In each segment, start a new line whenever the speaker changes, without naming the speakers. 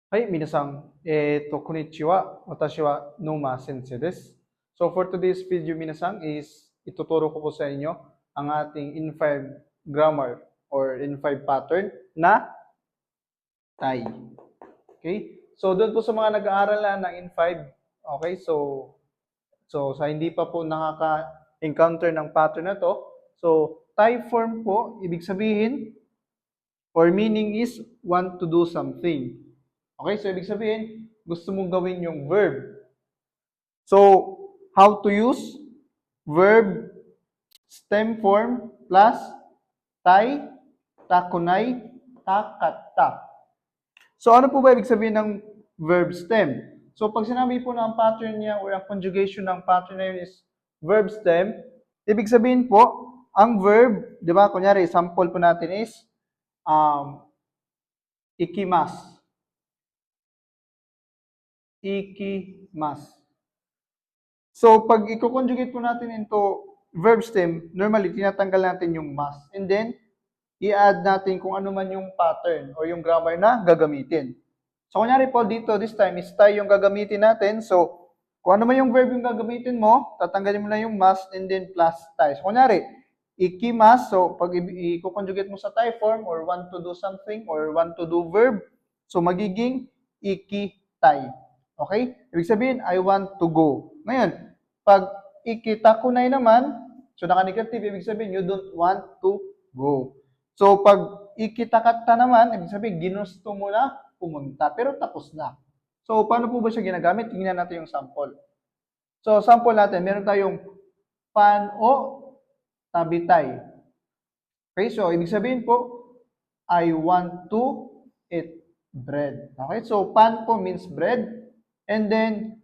はい、皆さん、こんにちは。私はNoma Sensei です。So for today's video, 皆さん, is ituturo ko po sa inyo ang ating in-5 grammar or in-5 pattern na tie. Okay? So doon po sa mga nag-aaral na ng in-5, okay? So sa hindi pa po nakaka-encounter ng pattern na to, so tie form po, ibig sabihin, or meaning is want to do something. Okay, so ibig sabihin, gusto mong gawin yung verb. So, how to use verb stem form plus tay, takunay, takata. So, ano po ba ibig sabihin ng verb stem? So, pag sinabi po na ang pattern niya or ang conjugation ng pattern na yun is verb stem, ibig sabihin po, ang verb, di ba, kunyari, sample po natin is ikimasu. Ikimasu. So, pag i-conjugate po natin into verb stem, normally, tinatanggal natin yung mas. And then, i-add natin kung ano man yung pattern or yung grammar na gagamitin. So, kunyari po dito, this time, is tie yung gagamitin natin. So, kung ano man yung verb yung gagamitin mo, tatanggalin mo na yung mas and then plus tie. So, kunyari, ikimas, so pag i-conjugate mo sa tie form or want to do something or want to do verb, so magiging iki-tie. Okay? Ibig sabihin, I want to go. Ngayon, pag ikitakunay naman, so naka-negative, ibig sabihin, you don't want to go. So, pag ikitakata naman, ibig sabihin, ginusto mo na pumunta, pero tapos na. So, paano po ba siya ginagamit? Tingnan natin yung sample. So, sample natin, meron tayong pan o tabitay. Okay, so ibig sabihin po, I want to eat bread. Okay, so pan po means bread. And then,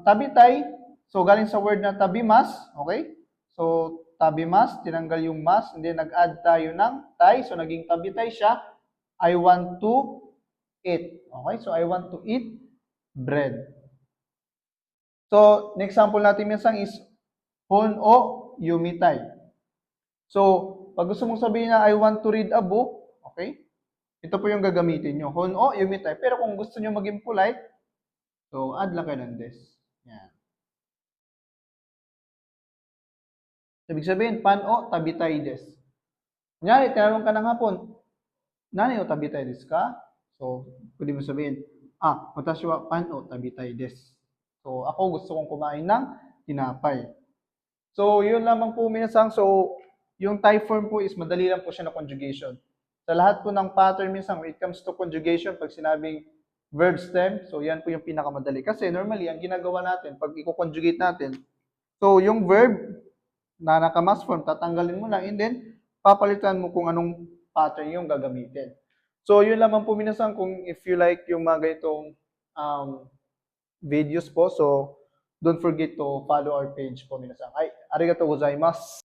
tabitay, so galing sa word na tabimas. Okay, so tabimas, tinanggal yung mas, and then nag-add tayo ng tay, so naging tabitay siya. I want to eat. Okay, so I want to eat bread. So, next example natin minsan is hon o yumitay. So, pag gusto mong sabihin na I want to read a book, okay? Ito po yung gagamitin nyo. Hon o yumitay. Pero kung gusto nyo maging polite, so add lang kayo ng des. Yan. Ibig sabihin, pan o tabitay des. Kunyari, tinanong ka ng hapon, nani o tabitay des ka? So, pwede mo sabihin, watashi wa pan o tabitay des. So, ako gusto kong kumain ng tinapay. So, yun lamang po minsan. So, yung tie form po is madali lang po siya na conjugation. Sa lahat po ng pattern minsan, when it comes to conjugation, pag sinabing verb stem, so yan po yung pinakamadali. Kasi normally, ang ginagawa natin, pag i-conjugate natin, so yung verb na naka-mas form, tatanggalin mo lang, and then, papalitan mo kung anong pattern yung gagamitin. So, yun lamang po minsan kung if you like yung mga ganitong videos po, so don't forget to follow our page po minasan. Arigatou gozaimasu.